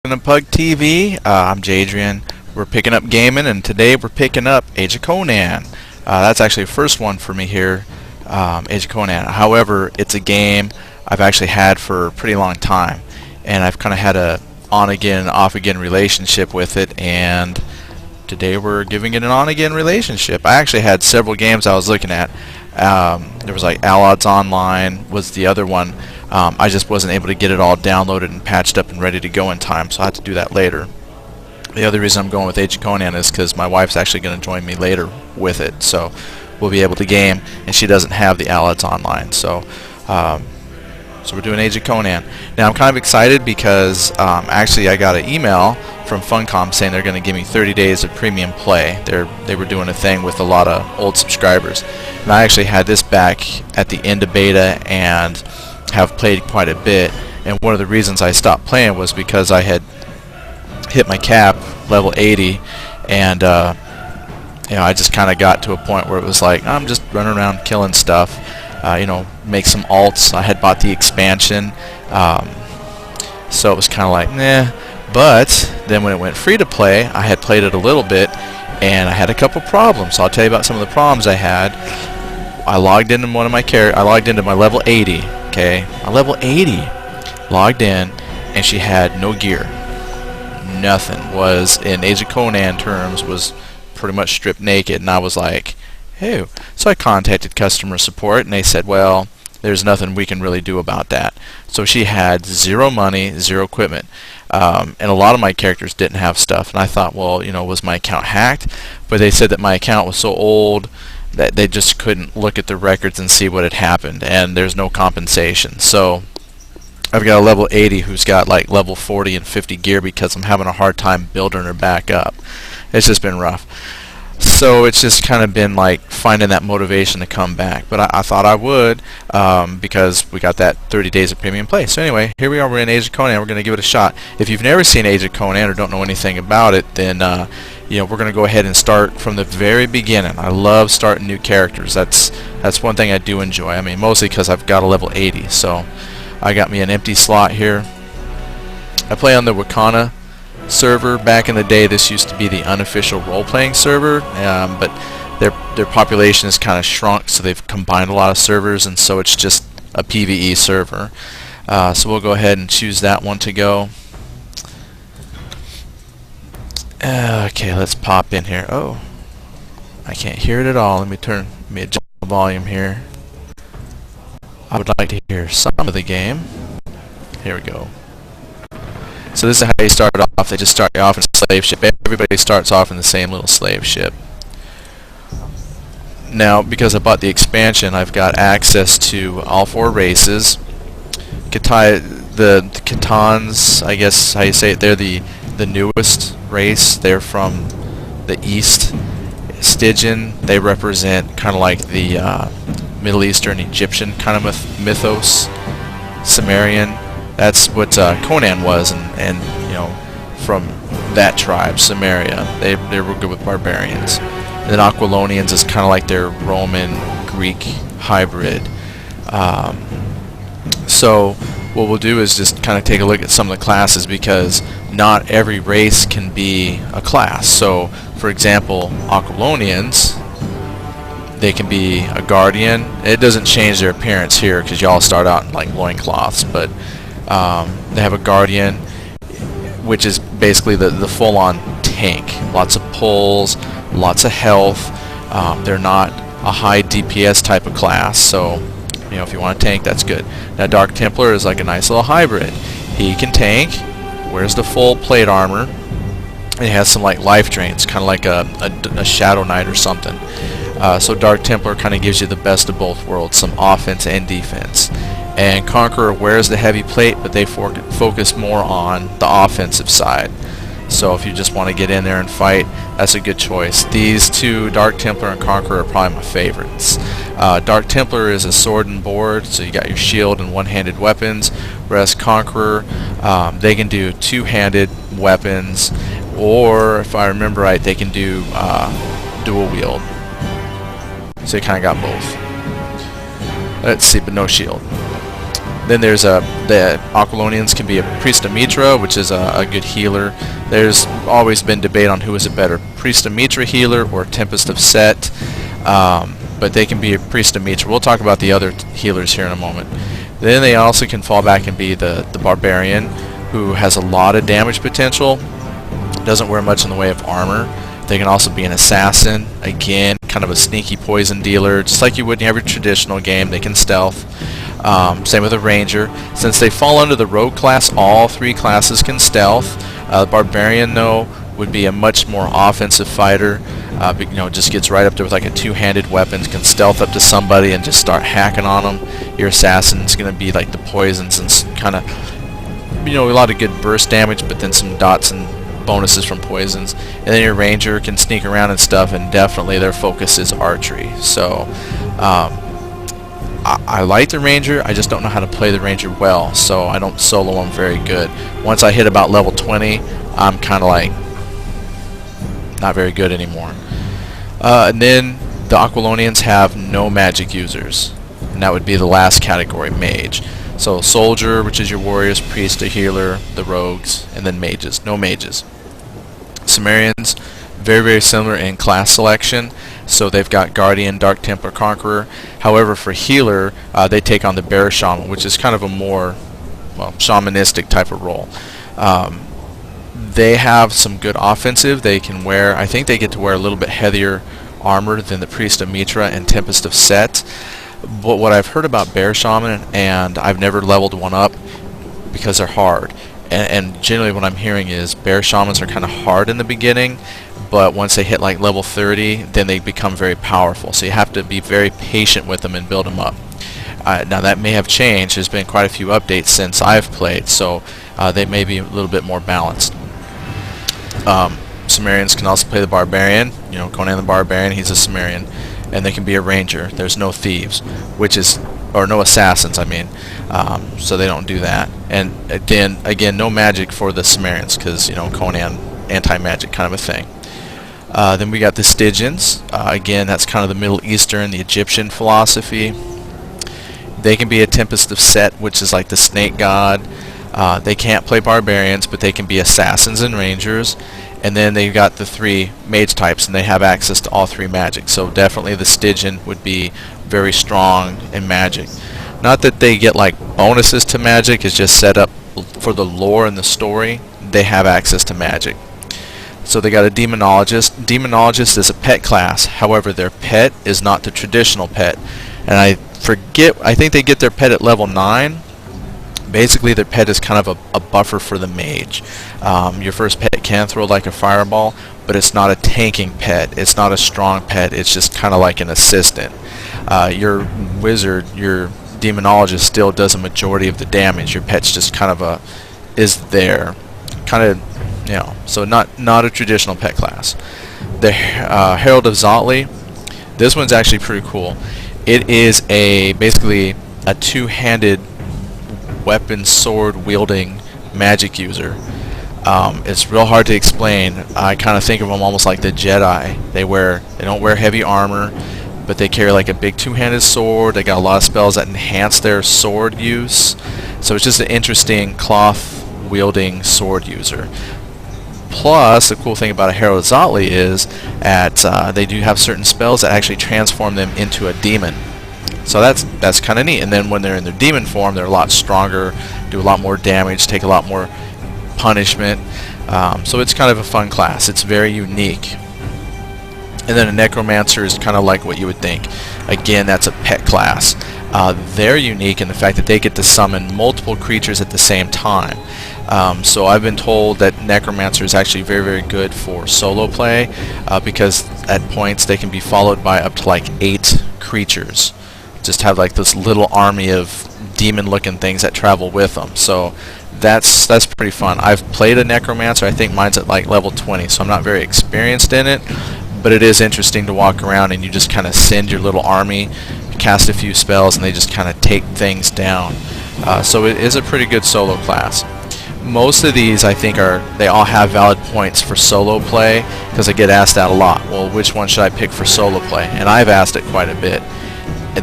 In the Pug TV, I'm Jadrian. We're picking up gaming, and today we're picking up Age of Conan. That's actually the first one for me here, Age of Conan. However, it's a game I've actually had for a pretty long time, and I've kind of had a on-again, off-again relationship with it, and today we're giving it an on-again relationship. I actually had several games I was looking at. There was like Allods Online was the other one. I just wasn't able to get it all downloaded and patched up and ready to go in time, so I had to do that later. The other reason I'm going with Age of Conan is because my wife's actually going to join me later with it, so we'll be able to game, and she doesn't have the Allods Online, so we're doing Age of Conan. Now I'm kind of excited because actually I got an email from Funcom saying they're going to give me 30 days of premium play. They were doing a thing with a lot of old subscribers, and I actually had this back at the end of beta and have played quite a bit. And one of the reasons I stopped playing was because I had hit my cap, level 80, and I just kind of got to a point where it was like I'm just running around killing stuff. Make some alts. I had bought the expansion, so it was kind of like nah. But then when it went free to play, I had played it a little bit, and I had a couple problems. So I'll tell you about some of the problems I had. I logged into one of my I logged into my level 80. Okay, my level 80 logged in, and she had no gear. Nothing. Was in Age of Conan terms was pretty much stripped naked, and I was like, hey. So I contacted customer support, and they said, well, there's nothing we can really do about that. So she had zero money, zero equipment, and a lot of my characters didn't have stuff. And I thought, well, was my account hacked? But they said that my account was so old that they just couldn't look at the records and see what had happened, and there's no compensation. So I've got a level 80 who's got like level 40 and 50 gear because I'm having a hard time building her back up. It's just been rough. So it's just kind of been like finding that motivation to come back. But I thought I would because we got that 30 days of premium play. So anyway, here we are. We're in Age of Conan. We're going to give it a shot. If you've never seen Age of Conan or don't know anything about it, then we're going to go ahead and start from the very beginning. I love starting new characters. That's one thing I do enjoy. I mean, mostly because I've got a level 80. So I got me an empty slot here. I play on the Wakana server. Back in the day, this used to be the unofficial role-playing server, but their population has kind of shrunk, so they've combined a lot of servers, and so it's just a PvE server. So we'll go ahead and choose that one to go. Okay, let's pop in here. Oh, I can't hear it at all. Let me adjust the volume here. I would like to hear some of the game. Here we go. So this is how you start off. They just start you off in a slave ship. Everybody starts off in the same little slave ship. Now, because I bought the expansion, I've got access to all 4 races. The Khitans, I guess how you say it, they're the newest race. They're from the east. Stygian, they represent kind of like the Middle Eastern Egyptian kind of mythos. Sumerian, that's what Conan was, and from that tribe, Sumeria, they were good with barbarians. And then Aquilonians is kind of like their Roman Greek hybrid. So what we'll do is just kind of take a look at some of the classes, because not every race can be a class. So for example, Aquilonians, they can be a guardian. It doesn't change their appearance here because y'all start out in like loincloths, but they have a guardian, which is basically the full-on tank. Lots of pulls, lots of health. They're not a high DPS type of class, so if you want a tank, that's good. Now Dark Templar is like a nice little hybrid. He can tank, wears the full plate armor, and he has some like life drains, kind of like a Shadow Knight or something. So Dark Templar kind of gives you the best of both worlds, some offense and defense. And Conqueror wears the heavy plate, but they focus more on the offensive side. So if you just want to get in there and fight, that's a good choice. These two, Dark Templar and Conqueror, are probably my favorites. Dark Templar is a sword and board, so you got your shield and one-handed weapons, whereas Conqueror, they can do two-handed weapons, or if I remember right, they can do dual wield. So you kind of got both. Let's see, but no shield. Then there's the Aquilonians can be a Priest of Mitra, which is a good healer. There's always been debate on who is a better Priest of Mitra healer or Tempest of Set, but they can be a Priest of Mitra. We'll talk about the other healers here in a moment. Then they also can fall back and be the Barbarian, who has a lot of damage potential, doesn't wear much in the way of armor. They can also be an Assassin, again, kind of a sneaky poison dealer, just like you would in every traditional game. They can stealth. Same with a Ranger. Since they fall under the Rogue class, all three classes can stealth. Barbarian, though, would be a much more offensive fighter. Just gets right up there with like a two-handed weapon, can stealth up to somebody and just start hacking on them. Your Assassin's going to be like the poisons and kind of, a lot of good burst damage, but then some dots and bonuses from poisons. And then your Ranger can sneak around and stuff, and definitely their focus is archery. So I like the Ranger, I just don't know how to play the Ranger well, so I don't solo him very good. Once I hit about level 20, I'm kind of like not very good anymore. And then the Aquilonians have no magic users, and that would be the last category, Mage. So Soldier, which is your warriors, Priest, a healer, the rogues, and then mages. No mages. Sumerians, very, very similar in class selection. So they've got Guardian, Dark Templar, Conqueror. However, for healer, they take on the Bear Shaman, which is kind of a more, shamanistic type of role. They have some good offensive. They can wear, I think they get to wear a little bit heavier armor than the Priest of Mitra and Tempest of Set. But what I've heard about Bear Shaman, and I've never leveled one up because they're hard. And generally what I'm hearing is Bear Shamans are kind of hard in the beginning, but once they hit like level 30, then they become very powerful. So you have to be very patient with them and build them up. Now that may have changed. There's been quite a few updates since I've played, so they may be a little bit more balanced. Sumerians can also play the Barbarian. Conan the Barbarian, he's a Sumerian. And they can be a Ranger. There's no thieves, or no assassins, I mean. So they don't do that. And then, again, no magic for the Sumerians, because, Conan, anti-magic kind of a thing. Then we got the Stygians. Again, that's kind of the Middle Eastern, the Egyptian philosophy. They can be a Tempest of Set, which is like the snake god. They can't play Barbarians, but they can be Assassins and Rangers. And then they've got the three mage types, and they have access to all three magic. So definitely the Stygian would be very strong in magic. Not that they get like bonuses to magic, it's just set up for the lore and the story. They have access to magic. So they got a Demonologist. Demonologist is a pet class. However, their pet is not the traditional pet. And I think they get their pet at level 9. Basically, their pet is kind of a buffer for the mage. Your first pet can throw like a fireball, but it's not a tanking pet. It's not a strong pet. It's just kind of like an assistant. Your wizard, your demonologist, still does a majority of the damage. Your pet's just kind of is there, kind of, so not a traditional pet class. The Herald of Zotli. This one's actually pretty cool. It is basically a two-handed weapon sword wielding magic user. It's real hard to explain. I kind of think of them almost like the Jedi. They don't wear heavy armor, but they carry like a big two-handed sword. They got a lot of spells that enhance their sword use. So it's just an interesting cloth wielding sword user. Plus, the cool thing about a Herald of Zotli is they do have certain spells that actually transform them into a demon. So that's kind of neat. And then when they're in their demon form, they're a lot stronger, do a lot more damage, take a lot more punishment. So it's kind of a fun class. It's very unique. And then a Necromancer is kind of like what you would think. Again, that's a pet class. They're unique in the fact that they get to summon multiple creatures at the same time. So I've been told that Necromancer is actually very, very good for solo play because at points they can be followed by up to like 8 creatures. Just have like this little army of demon-looking things that travel with them. So that's pretty fun. I've played a Necromancer. I think mine's at like level 20, so I'm not very experienced in it. But it is interesting to walk around and you just kind of send your little army, cast a few spells, and they just kind of take things down. So it is a pretty good solo class. Most of these, I think, they all have valid points for solo play because I get asked that a lot. Well, which one should I pick for solo play? And I've asked it quite a bit.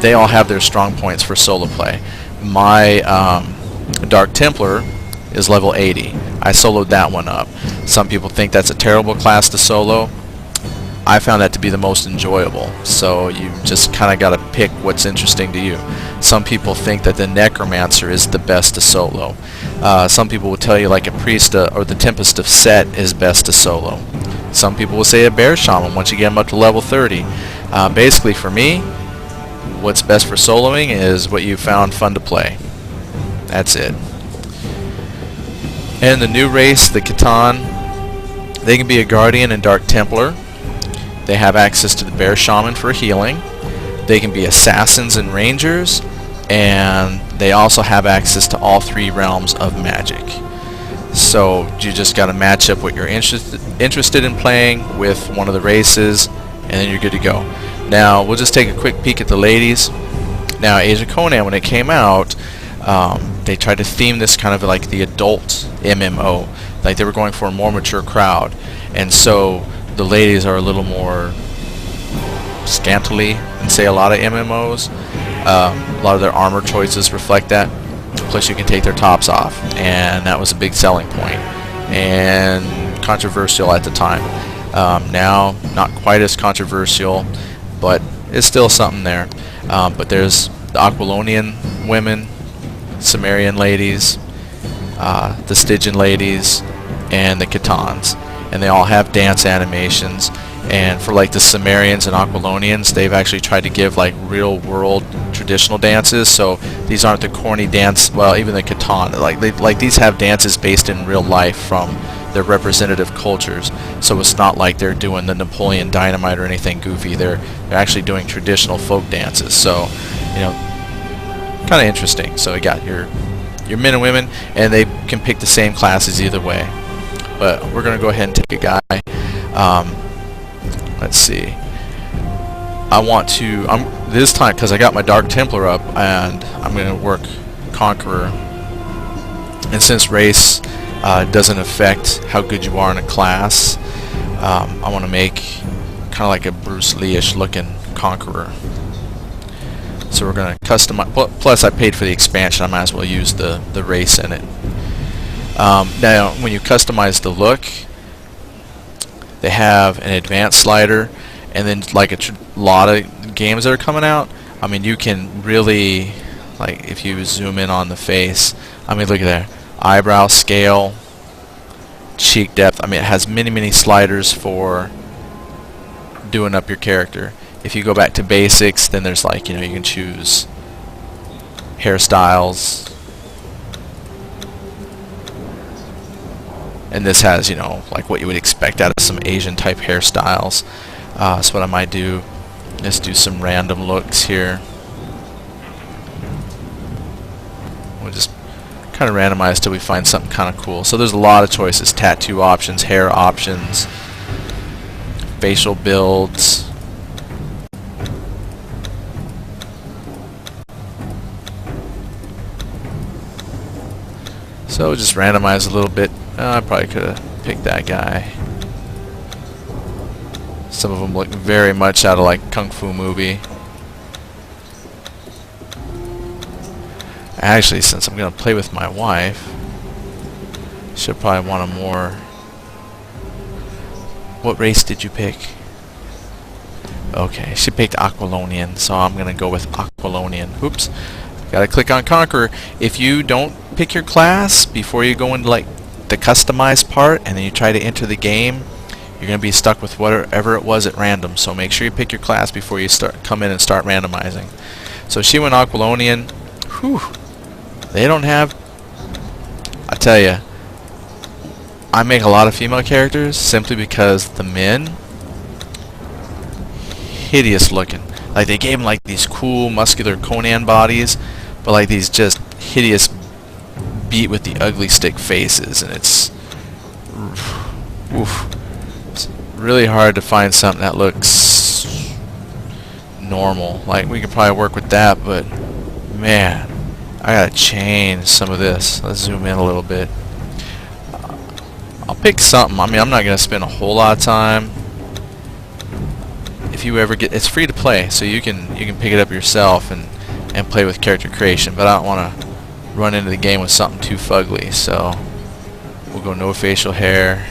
They all have their strong points for solo play. my Dark Templar is level 80. I soloed that one up. Some people think that's a terrible class to solo. I found that to be the most enjoyable. So you just kind of got to pick what's interesting to you. Some people think that the Necromancer is the best to solo. Some people will tell you like a Priest or the Tempest of Set is best to solo. Some people will say a Bear Shaman once you get them up to level 30. Basically for me, what's best for soloing is what you found fun to play. That's it. And the new race, the Khitan, they can be a Guardian and Dark Templar. They have access to the Bear Shaman for healing. They can be Assassins and Rangers, and they also have access to all 3 realms of magic. So you just got to match up what you're interested in playing with one of the races, and then you're good to go. Now we'll just take a quick peek at the ladies. Now Age of Conan, when it came out, they tried to theme this kind of like the adult MMO, like they were going for a more mature crowd, and so the ladies are a little more scantily than say a lot of MMOs. A lot of their armor choices reflect that. Plus you can take their tops off, and that was a big selling point and controversial at the time. Now not quite as controversial, but it's still something there. But there's the Aquilonian women, Sumerian ladies, the Stygian ladies, and the Khitans, and they all have dance animations. And for like the Sumerians and Aquilonians, they've actually tried to give like real world traditional dances. So these aren't the corny dance. Well, even the Khitan, like these have dances based in real life from their representative cultures. So it's not like they're doing the Napoleon Dynamite or anything goofy. They're actually doing traditional folk dances. So you know, kind of interesting. So you got your men and women, and they can pick the same classes either way. But we're gonna go ahead and take a guy. Let's see. I want to, this time, because I got my Dark Templar up, and I'm going to work Conqueror. And since race doesn't affect how good you are in a class, I want to make kind of like a Bruce Lee-ish looking Conqueror. So we're going to customize, plus I paid for the expansion, I might as well use the race in it. Now, when you customize the look, they have an advanced slider, and then like a lot of games that are coming out, I mean, you can really, like if you zoom in on the face, I mean, look at that, eyebrow scale, cheek depth. I mean, it has many sliders for doing up your character. If you go back to basics, then there's like, you know, you can choose hairstyles. And this has, you know, like what you would expect out of some Asian type hairstyles. So what I might do is do some random looks here. We'll just kind of randomize till we find something kind of cool. So there's a lot of choices: tattoo options, hair options, facial builds. So just randomize a little bit. I probably could have picked that guy. Some of them look very much out of like Kung Fu movie. Actually, since I'm going to play with my wife, should probably want a more... What race did you pick? Okay, she picked Aquilonian, so I'm going to go with Aquilonian. Oops. Gotta click on Conqueror. If you don't pick your class before you go into like the customized part, and then you try to enter the game, you're going to be stuck with whatever it was at random. So make sure you pick your class before you come in and start randomizing. So she went Aquilonian. Whew. They don't have... I tell you, I make a lot of female characters simply because the men, hideous looking. Like they gave them like these cool muscular Conan bodies, but like these just hideous beat with the ugly stick faces, and it's really hard to find something that looks normal. Like we could probably work with that, but man, I gotta change some of this. Let's zoom in a little bit. I'll pick something. I mean, I'm not gonna spend a whole lot of time. If you ever get, it's free to play, so you can pick it up yourself and and play with character creation, but I don't want to run into the game with something too fugly, so we'll go no facial hair.